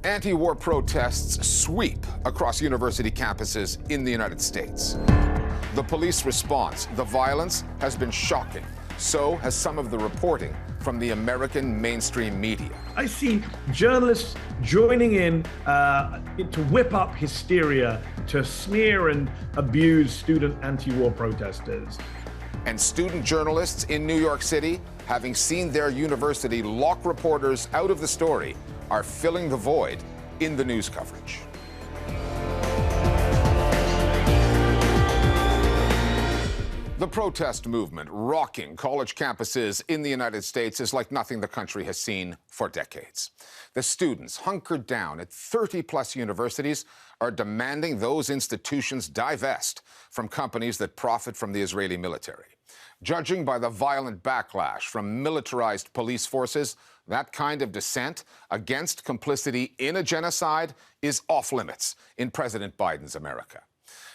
Anti-war protests sweep across university campuses in the United States. The police response, the violence, has been shocking. So has some of the reporting from the American mainstream media. I see journalists joining in to whip up hysteria, to smear and abuse student anti-war protesters. And student journalists in New York City, having seen their university lock reporters out of the story, are filling the void in the news coverage. The protest movement rocking college campuses in the United States is like nothing the country has seen for decades. The students, hunkered down at 30-plus universities, are demanding those institutions divest from companies that profit from the Israeli military. Judging by the violent backlash from militarized police forces, that kind of dissent against complicity in a genocide is off-limits in President Biden's America.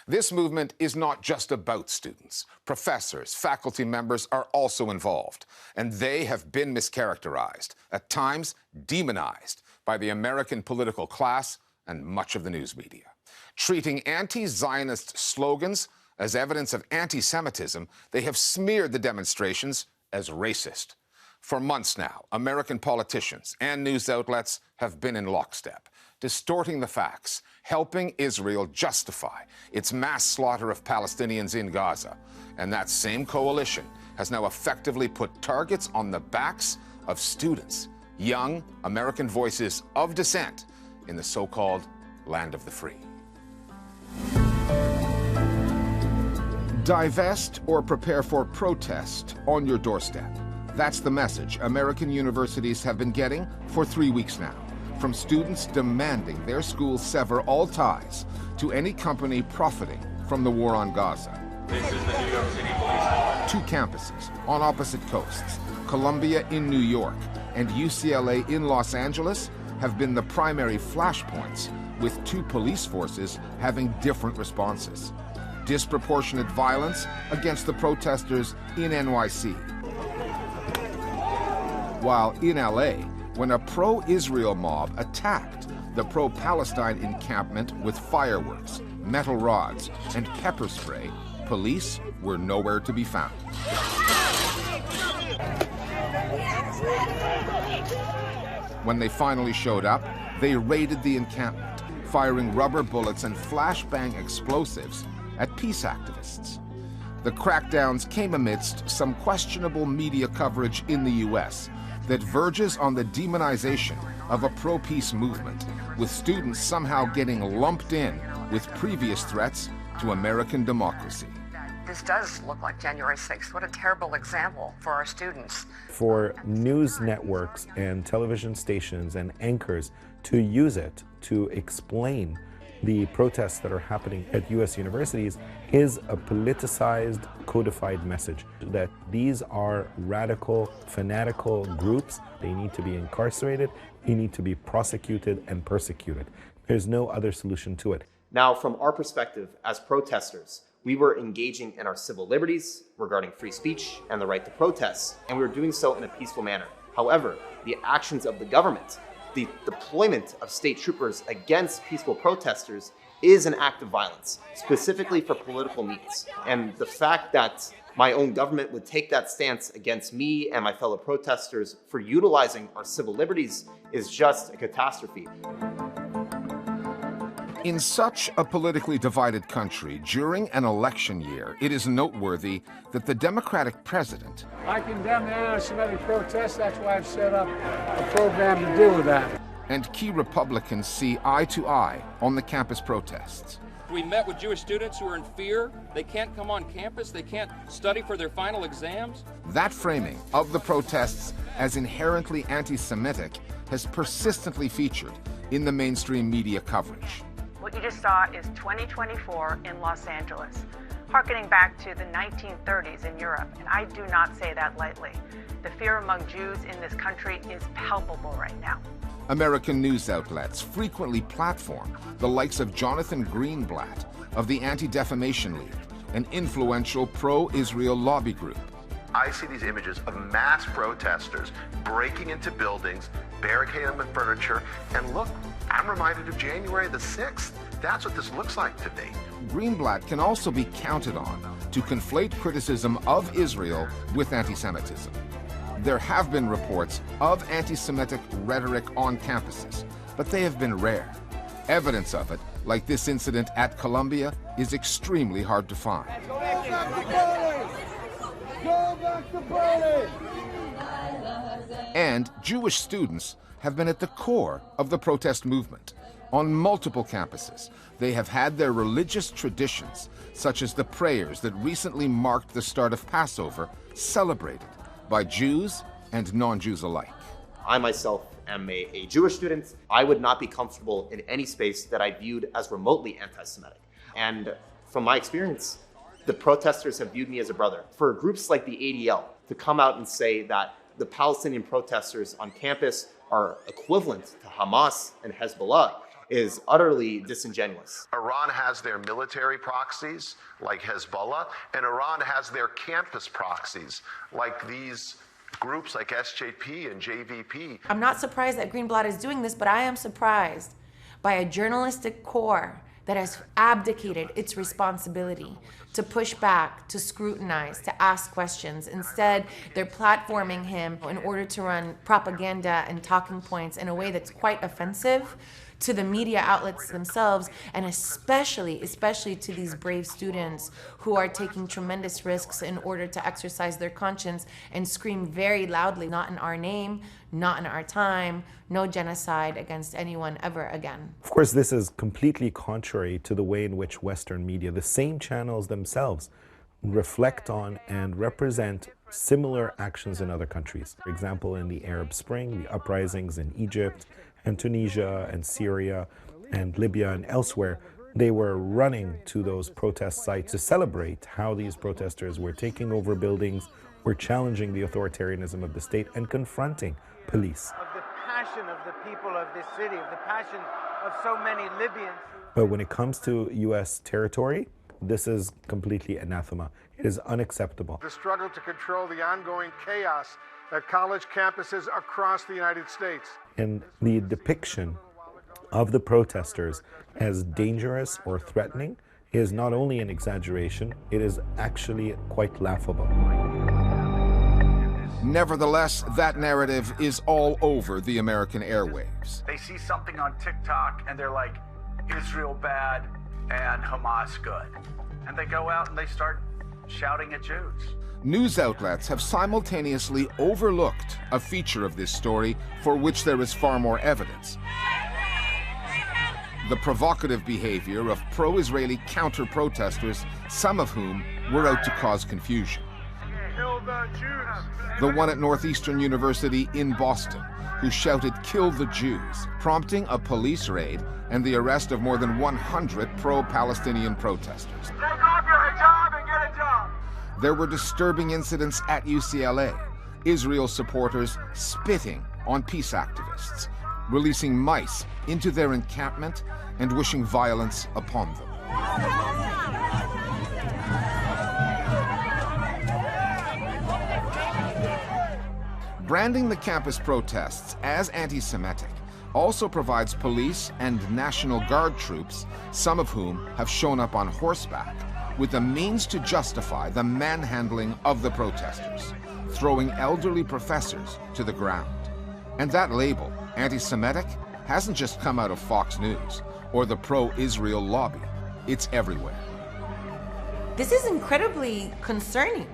This movement is not just about students. Professors, faculty members are also involved, and they have been mischaracterized, at times demonized, by the American political class and much of the news media. Treating anti-Zionist slogans as evidence of anti-Semitism, they have smeared the demonstrations as racist. For months now, American politicians and news outlets have been in lockstep, distorting the facts, helping Israel justify its mass slaughter of Palestinians in Gaza. And that same coalition has now effectively put targets on the backs of students, young American voices of dissent in the so-called land of the free. Divest or prepare for protest on your doorstep. That's the message American universities have been getting for 3 weeks now, from students demanding their schools sever all ties to any company profiting from the war on Gaza. This is the New York City Police. Two campuses on opposite coasts, Columbia in New York and UCLA in Los Angeles, have been the primary flashpoints, with two police forces having different responses. Disproportionate violence against the protesters in NYC. While in LA, when a pro-Israel mob attacked the pro-Palestine encampment with fireworks, metal rods, and pepper spray, police were nowhere to be found. When they finally showed up, they raided the encampment, firing rubber bullets and flashbang explosives at peace activists. The crackdowns came amidst some questionable media coverage in the U.S. that verges on the demonization of a pro-peace movement, with students somehow getting lumped in with previous threats to American democracy. This does look like January 6th. What a terrible example for our students. For news networks and television stations and anchors to use it to explain the protests that are happening at U.S. universities is a politicized, codified message that these are radical, fanatical groups. They need to be incarcerated, they need to be prosecuted and persecuted. There's no other solution to it. Now, from our perspective as protesters, we were engaging in our civil liberties regarding free speech and the right to protest, and we were doing so in a peaceful manner. However, the actions of the government, the deployment of state troopers against peaceful protesters, is an act of violence, specifically for political means. And the fact that my own government would take that stance against me and my fellow protesters for utilizing our civil liberties is just a catastrophe. In such a politically divided country, during an election year, it is noteworthy that the Democratic president... I condemn the anti-Semitic protests. That's why I've set up a program to deal with that. ...and key Republicans see eye to eye on the campus protests. We met with Jewish students who are in fear. They can't come on campus. They can't study for their final exams. That framing of the protests as inherently anti-Semitic has persistently featured in the mainstream media coverage. What you just saw is 2024 in Los Angeles, harkening back to the 1930s in Europe, and I do not say that lightly. The fear among Jews in this country is palpable right now. American news outlets frequently platform the likes of Jonathan Greenblatt of the Anti-Defamation League, an influential pro-Israel lobby group. I see these images of mass protesters breaking into buildings, barricade them with furniture, and look, I'm reminded of January the 6th. That's what this looks like today. Greenblatt can also be counted on to conflate criticism of Israel with anti-Semitism. There have been reports of anti-Semitic rhetoric on campuses, but they have been rare. Evidence of it, like this incident at Columbia, is extremely hard to find. Go back to Berlin! Go back to Berlin! And Jewish students have been at the core of the protest movement. On multiple campuses, they have had their religious traditions, such as the prayers that recently marked the start of Passover, celebrated by Jews and non-Jews alike. I myself am a Jewish student. I would not be comfortable in any space that I viewed as remotely anti-Semitic. And from my experience, the protesters have viewed me as a brother. For groups like the ADL to come out and say that the Palestinian protesters on campus are equivalent to Hamas and Hezbollah is utterly disingenuous. Iran has their military proxies, like Hezbollah, and Iran has their campus proxies, like these groups like SJP and JVP. I'm not surprised that Greenblatt is doing this, but I am surprised by a journalistic core that has abdicated its responsibility to push back, to scrutinize, to ask questions. Instead, they're platforming him in order to run propaganda and talking points in a way that's quite offensive to the media outlets themselves, and especially to these brave students who are taking tremendous risks in order to exercise their conscience and scream very loudly, not in our name, not in our time, no genocide against anyone ever again. Of course, this is completely contrary to the way in which Western media, the same channels themselves, reflect on and represent similar actions in other countries. For example, in the Arab Spring, the uprisings in Egypt and Tunisia and Syria and Libya and elsewhere, they were running to those protest sites to celebrate how these protesters were taking over buildings, were challenging the authoritarianism of the state and confronting police. Of the passion of the people of this city, of the passion of so many Libyans. But when it comes to U.S. territory, this is completely anathema. It is unacceptable. The struggle to control the ongoing chaos at college campuses across the United States. And the depiction of the protesters as dangerous or threatening is not only an exaggeration, it is actually quite laughable. Nevertheless, that narrative is all over the American airwaves. They see something on TikTok and they're like, Israel bad and Hamas good. And they go out and they start shouting at Jews. News outlets have simultaneously overlooked a feature of this story for which there is far more evidence. The provocative behavior of pro-Israeli counter-protesters, some of whom were out to cause confusion. Kill the Jews. The one at Northeastern University in Boston, who shouted, "Kill the Jews," prompting a police raid and the arrest of more than 100 pro-Palestinian protesters. Take off your hijab and get a job. There were disturbing incidents at UCLA, Israel supporters spitting on peace activists, releasing mice into their encampment and wishing violence upon them. Branding the campus protests as anti-Semitic also provides police and National Guard troops, some of whom have shown up on horseback, with the means to justify the manhandling of the protesters, throwing elderly professors to the ground. And that label, anti-Semitic, hasn't just come out of Fox News or the pro-Israel lobby. It's everywhere. This is incredibly concerning.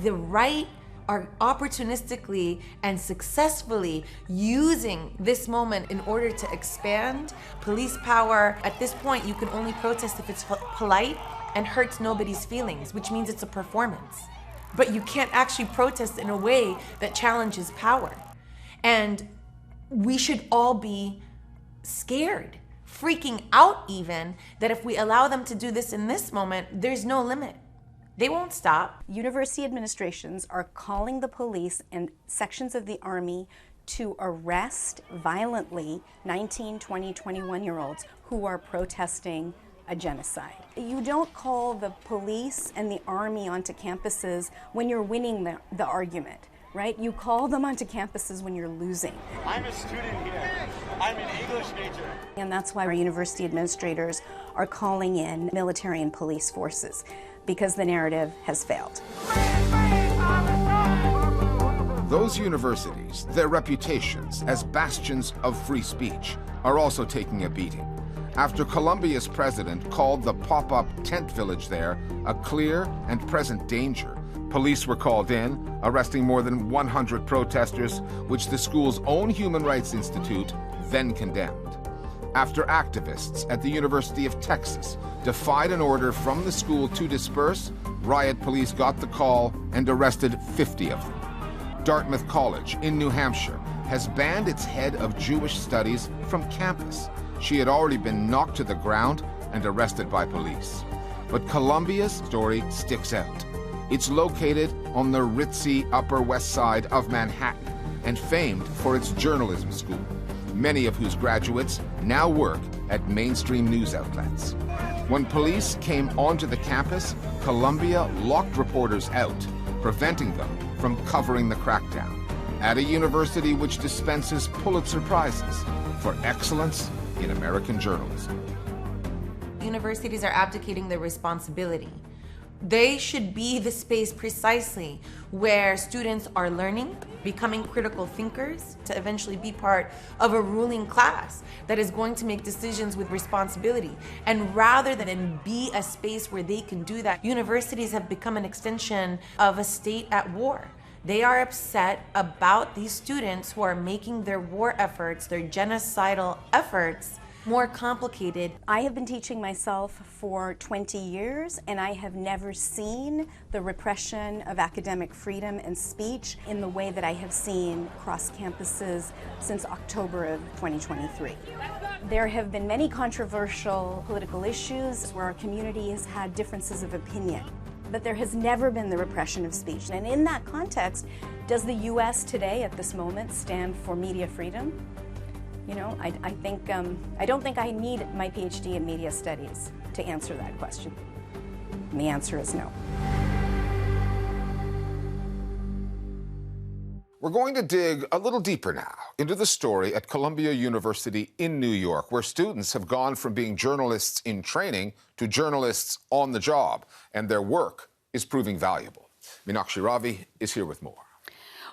The right are opportunistically and successfully using this moment in order to expand police power. At this point, you can only protest if it's polite and hurts nobody's feelings, which means it's a performance. But you can't actually protest in a way that challenges power. And we should all be scared, freaking out even, that if we allow them to do this in this moment, there's no limit. They won't stop. University administrations are calling the police and sections of the army to arrest violently 19, 20, 21-year-olds who are protesting a genocide. You don't call the police and the army onto campuses when you're winning the argument. right? You call them onto campuses when you're losing. I'm a student here. I'm an English major. And that's why our university administrators are calling in military and police forces, because the narrative has failed. Those universities, their reputations as bastions of free speech, are also taking a beating. After Columbia's president called the pop-up tent village there a clear and present danger, police were called in, arresting more than 100 protesters, which the school's own Human Rights Institute then condemned. After activists at the University of Texas defied an order from the school to disperse, riot police got the call and arrested 50 of them. Dartmouth College in New Hampshire has banned its head of Jewish studies from campus. She had already been knocked to the ground and arrested by police. But Columbia's story sticks out. It's located on the ritzy Upper West Side of Manhattan and famed for its journalism school, many of whose graduates now work at mainstream news outlets. When police came onto the campus, Columbia locked reporters out, preventing them from covering the crackdown, at a university which dispenses Pulitzer Prizes for excellence in American journalism. Universities are abdicating their responsibility. They should be the space precisely where students are learning, becoming critical thinkers, to eventually be part of a ruling class that is going to make decisions with responsibility. And rather than be a space where they can do that, universities have become an extension of a state at war. They are upset about these students who are making their war efforts, their genocidal efforts, more complicated. I have been teaching myself for 20 years, and I have never seen the repression of academic freedom and speech in the way that I have seen across campuses since October of 2023. There have been many controversial political issues where our community has had differences of opinion, but there has never been the repression of speech. And in that context, does the US today at this moment stand for media freedom? You know, I don't think I need my PhD in media studies to answer that question. And the answer is no. We're going to dig a little deeper now into the story at Columbia University in New York, where students have gone from being journalists in training to journalists on the job, and their work is proving valuable. Meenakshi Ravi is here with more.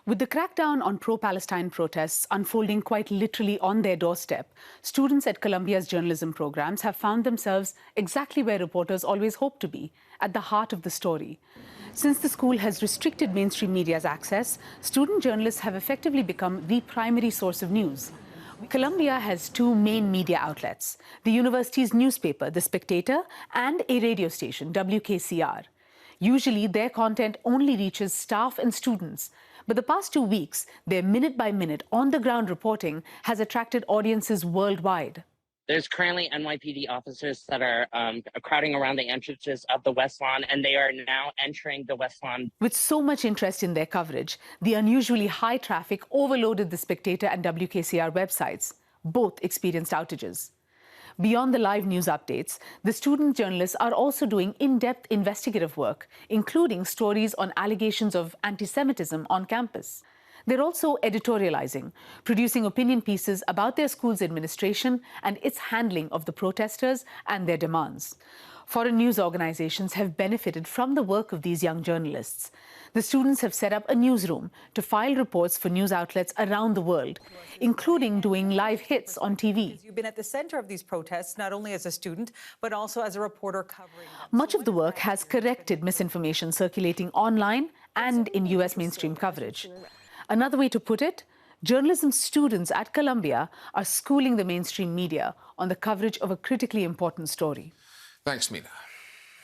With the crackdown on pro-Palestine protests unfolding quite literally on their doorstep, students at Columbia's journalism programs have found themselves exactly where reporters always hoped to be, at the heart of the story. Since the school has restricted mainstream media's access, student journalists have effectively become the primary source of news. Columbia has two main media outlets, the university's newspaper, The Spectator, and a radio station, WKCR. Usually, their content only reaches staff and students. But the past 2 weeks, their minute-by-minute, on-the-ground reporting has attracted audiences worldwide. There's currently NYPD officers that are crowding around the entrances of the West Lawn, and they are now entering the West Lawn. With so much interest in their coverage, the unusually high traffic overloaded the Spectator and WKCR websites. Both experienced outages. Beyond the live news updates, the student journalists are also doing in-depth investigative work, including stories on allegations of anti-Semitism on campus. They're also editorializing, producing opinion pieces about their school's administration and its handling of the protesters and their demands. Foreign news organizations have benefited from the work of these young journalists. The students have set up a newsroom to file reports for news outlets around the world, including doing live hits on TV. You've been at the center of these protests, not only as a student, but also as a reporter covering them. Much of the work has corrected misinformation circulating online and in US mainstream coverage. Another way to put it, journalism students at Columbia are schooling the mainstream media on the coverage of a critically important story. Thanks, Meena.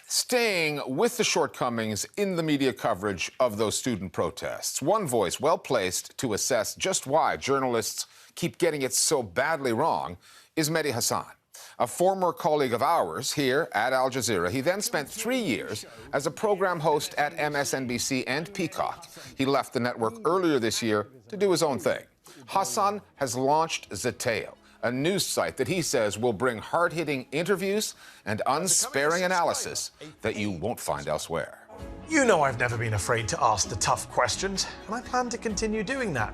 Staying with the shortcomings in the media coverage of those student protests, one voice well-placed to assess just why journalists keep getting it so badly wrong is Mehdi Hasan, a former colleague of ours here at Al Jazeera. He then spent 3 years as a program host at MSNBC and Peacock. He left the network earlier this year to do his own thing. Hasan has launched Zeteo, a news site that he says will bring hard-hitting interviews and unsparing analysis that you won't find elsewhere. You know I've never been afraid to ask the tough questions, and I plan to continue doing that.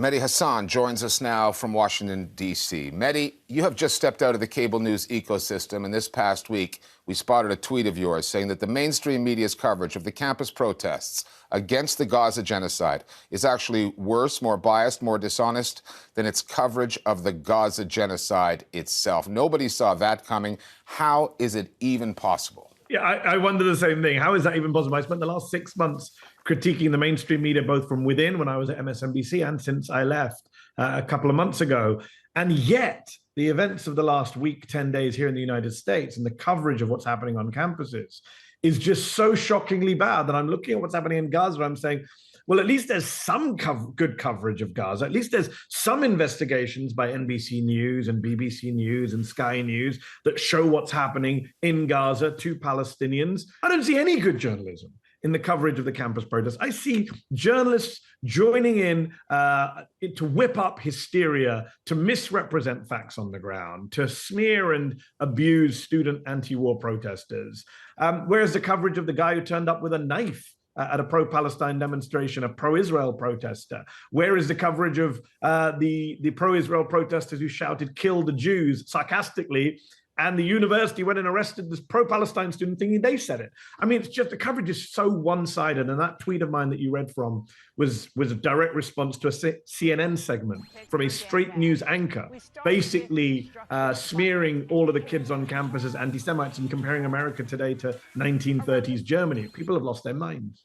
Mehdi Hasan joins us now from Washington, D.C. Mehdi, you have just stepped out of the cable news ecosystem, and this past week we spotted a tweet of yours saying that the mainstream media's coverage of the campus protests against the Gaza genocide is actually worse, more biased, more dishonest than its coverage of the Gaza genocide itself. Nobody saw that coming. How is it even possible? Yeah, I wonder the same thing. How is that even possible? I spent the last 6 months critiquing the mainstream media, both from within when I was at MSNBC and since I left a couple of months ago. And yet, the events of the last week, 10 days here in the United States and the coverage of what's happening on campuses is just so shockingly bad that I'm looking at what's happening in Gaza. I'm saying, well, at least there's some good coverage of Gaza. At least there's some investigations by NBC News and BBC News and Sky News that show what's happening in Gaza to Palestinians. I don't see any good journalism in the coverage of the campus protests. I see journalists joining in to whip up hysteria, to misrepresent facts on the ground, to smear and abuse student anti-war protesters. Whereas the coverage of the guy who turned up with a knife at a pro-Palestine demonstration, a pro-Israel protester? Where is the coverage of the pro-Israel protesters who shouted, "Kill the Jews," sarcastically, and the university went and arrested this pro-Palestine student thinking they said it? I mean, it's just the coverage is so one-sided, and that tweet of mine that you read from was a direct response to a CNN segment from a straight news anchor, basically smearing all of the kids on campus as anti-Semites and comparing America today to 1930s Germany. People have lost their minds.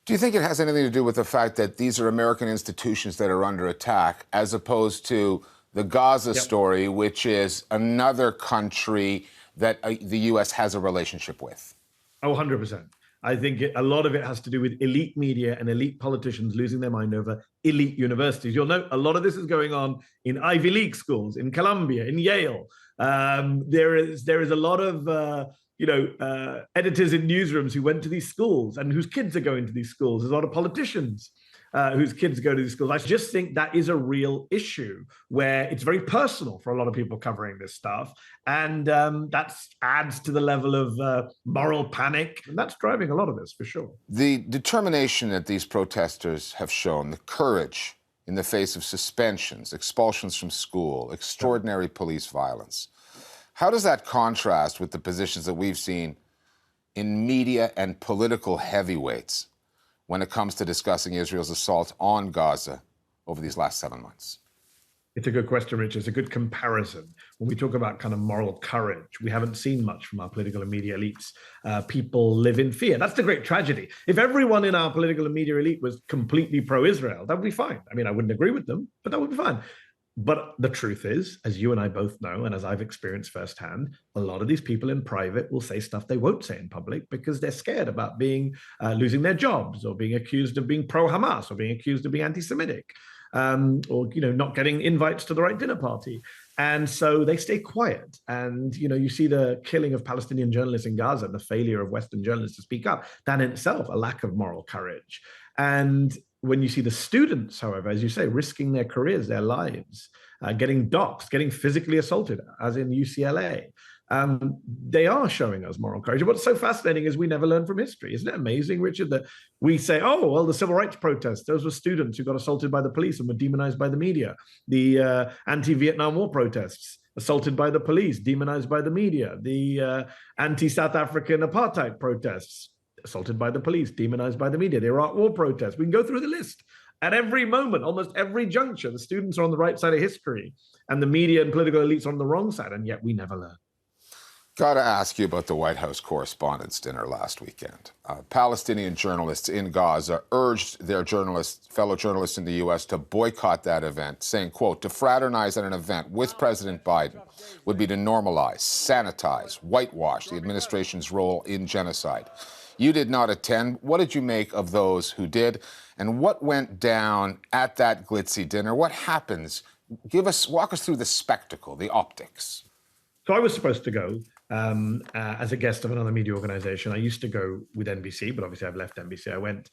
Do you think it has anything to do with the fact that these are American institutions that are under attack, as opposed to the Gaza story, which is another country that the U.S. has a relationship with? Oh, 100%. I think a lot of it has to do with elite media and elite politicians losing their mind over elite universities. You'll note a lot of this is going on in Ivy League schools, in Columbia, in Yale. There is a lot of editors in newsrooms who went to these schools and whose kids are going to these schools. There's a lot of politicians whose kids go to these schools. I just think that is a real issue where it's very personal for a lot of people covering this stuff. And that adds to the level of moral panic. And that's driving a lot of this, for sure. The determination that these protesters have shown, the courage in the face of suspensions, expulsions from school, extraordinary police violence, how does that contrast with the positions that we've seen in media and political heavyweights when it comes to discussing Israel's assault on Gaza over these last 7 months? It's a good question, Rich. It's a good comparison. When we talk about kind of moral courage, we haven't seen much from our political and media elites. People live in fear. That's the great tragedy. If everyone in our political and media elite was completely pro-Israel, that would be fine. I mean, I wouldn't agree with them, but that would be fine. But the truth is, as you and I both know, and as I've experienced firsthand, a lot of these people in private will say stuff they won't say in public because they're scared about losing their jobs, or being accused of being pro-Hamas, or being accused of being anti-Semitic, or not getting invites to the right dinner party. And so they stay quiet. And you see the killing of Palestinian journalists in Gaza, and the failure of Western journalists to speak up. That in itself, a lack of moral courage. And when you see the students, however, as you say, risking their careers, their lives, getting doxxed, getting physically assaulted, as in UCLA, they are showing us moral courage. What's so fascinating is we never learn from history. Isn't it amazing, Richard, that we say, oh, well, the civil rights protests, those were students who got assaulted by the police and were demonized by the media. The anti-Vietnam War protests, assaulted by the police, demonized by the media. The anti-South African apartheid protests, assaulted by the police, demonized by the media. The Iraq War protests. We can go through the list. At every moment, almost every juncture, the students are on the right side of history and the media and political elites are on the wrong side, and yet we never learn. Got to ask you about the White House Correspondents' Dinner last weekend. Palestinian journalists in Gaza urged their fellow journalists in the U.S. to boycott that event, saying, quote, to fraternize at an event with President Biden would be to normalize, sanitize, whitewash the administration's role in genocide. You did not attend. What did you make of those who did? And what went down at that glitzy dinner? What happens? Walk us through the spectacle, the optics. So I was supposed to go. as a guest of another media organization. I used to go with NBC, but obviously I've left NBC. I went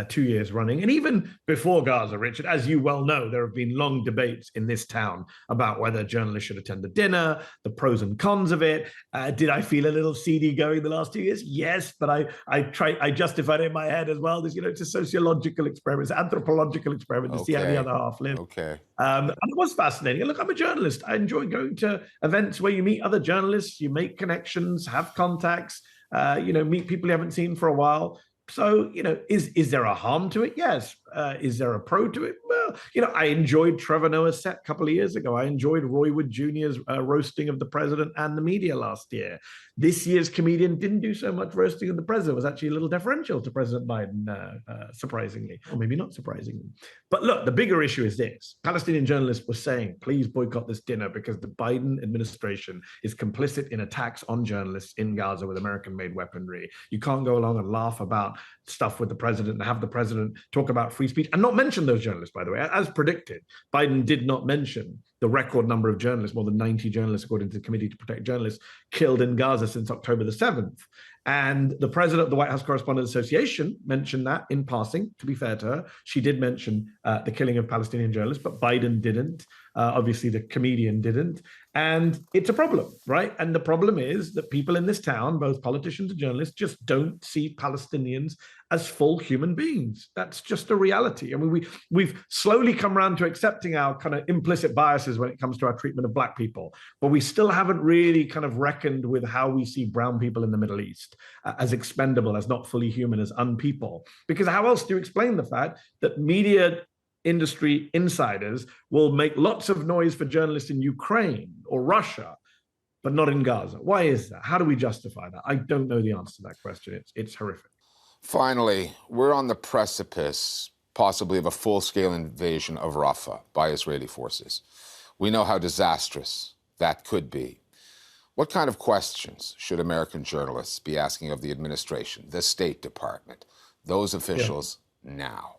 2 years running. And even before Gaza, Richard, as you well know, there have been long debates in this town about whether journalists should attend the dinner, the pros and cons of it. Did I feel a little seedy going the last 2 years? Yes, but I justified it in my head as well. It's a sociological experiment, it's an anthropological experiment to see how the other half live. And it was fascinating. And look, I'm a journalist. I enjoy going to events where you meet other journalists, you make connections, have contacts, meet people you haven't seen for a while. So, is there a harm to it? Yes. Is there a pro to it? Well, I enjoyed Trevor Noah's set a couple of years ago. I enjoyed Roy Wood Jr.'s roasting of the president and the media last year. This year's comedian didn't do so much roasting of the president. It was actually a little deferential to President Biden, surprisingly, or maybe not surprisingly. But look, the bigger issue is this. Palestinian journalists were saying, please boycott this dinner because the Biden administration is complicit in attacks on journalists in Gaza with American-made weaponry. You can't go along and laugh about stuff with the president and have the president talk about free speech and not mention those journalists, by the way. As predicted, Biden did not mention the record number of journalists, more than 90 journalists, according to the Committee to Protect Journalists, killed in Gaza since October the 7th. And the president of the White House Correspondents Association mentioned that in passing, to be fair to her. She did mention the killing of Palestinian journalists, but Biden didn't. Obviously, the comedian didn't. And it's a problem, right? And the problem is that people in this town, both politicians and journalists, just don't see Palestinians as full human beings. That's just a reality. I mean, we've slowly come around to accepting our kind of implicit biases when it comes to our treatment of Black people, but we still haven't really kind of reckoned with how we see brown people in the Middle East as expendable, as not fully human, as unpeople. Because how else do you explain the fact that media industry insiders will make lots of noise for journalists in Ukraine or Russia, but not in Gaza? Why is that? How do we justify that? I don't know the answer to that question. It's horrific. Finally, we're on the precipice, possibly, of a full-scale invasion of Rafah by Israeli forces. We know how disastrous that could be. What kind of questions should American journalists be asking of the administration, the State Department, those officials now?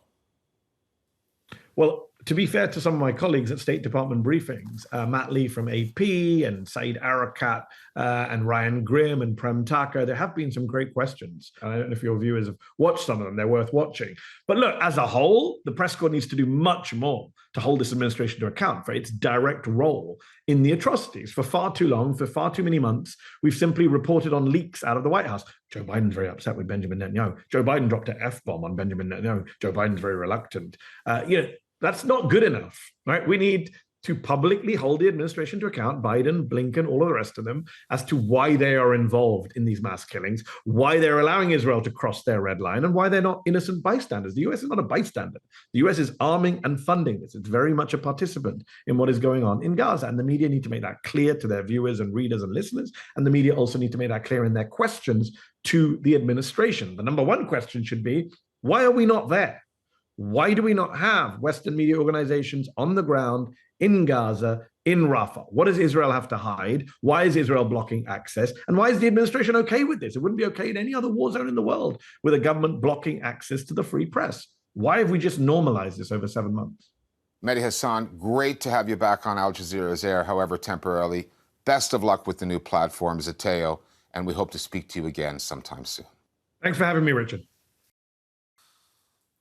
Well, to be fair to some of my colleagues at State Department briefings, Matt Lee from AP and Saeed Erakat and Ryan Grimm and Prem Taka, there have been some great questions. I don't know if your viewers have watched some of them. They're worth watching. But look, as a whole, the press corps needs to do much more to hold this administration to account for its direct role in the atrocities. For far too long, for far too many months, we've simply reported on leaks out of the White House. Joe Biden's very upset with Benjamin Netanyahu. Joe Biden dropped an F-bomb on Benjamin Netanyahu. Joe Biden's very reluctant. That's not good enough, right? We need to publicly hold the administration to account, Biden, Blinken, all of the rest of them, as to why they are involved in these mass killings, why they're allowing Israel to cross their red line, and why they're not innocent bystanders. The US is not a bystander. The US is arming and funding this. It's very much a participant in what is going on in Gaza. And the media need to make that clear to their viewers and readers and listeners. And the media also need to make that clear in their questions to the administration. The number one question should be, why are we not there? Why do we not have Western media organizations on the ground in Gaza, in Rafah? What does Israel have to hide? Why is Israel blocking access? And why is the administration okay with this? It wouldn't be okay in any other war zone in the world with a government blocking access to the free press. Why have we just normalized this over 7 months? Mehdi Hasan, great to have you back on Al Jazeera's air, however temporarily. Best of luck with the new platform, Zeteo, and we hope to speak to you again sometime soon. Thanks for having me, Richard.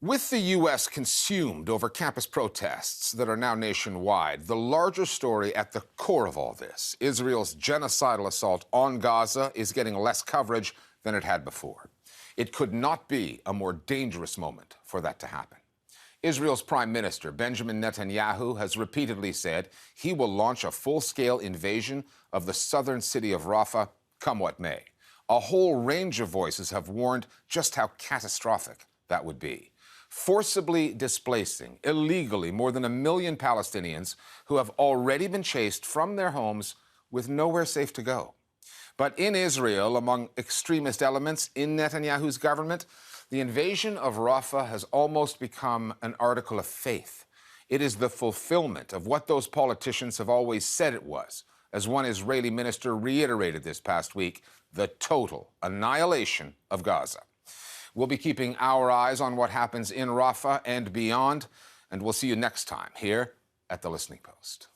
With the U.S. consumed over campus protests that are now nationwide, the larger story at the core of all this, Israel's genocidal assault on Gaza, is getting less coverage than it had before. It could not be a more dangerous moment for that to happen. Israel's Prime Minister, Benjamin Netanyahu, has repeatedly said he will launch a full-scale invasion of the southern city of Rafah, come what may. A whole range of voices have warned just how catastrophic that would be. Forcibly displacing, illegally, more than 1 million Palestinians who have already been chased from their homes with nowhere safe to go. But in Israel, among extremist elements in Netanyahu's government, the invasion of Rafah has almost become an article of faith. It is the fulfillment of what those politicians have always said it was, as one Israeli minister reiterated this past week, the total annihilation of Gaza. We'll be keeping our eyes on what happens in Rafah and beyond, and we'll see you next time here at The Listening Post.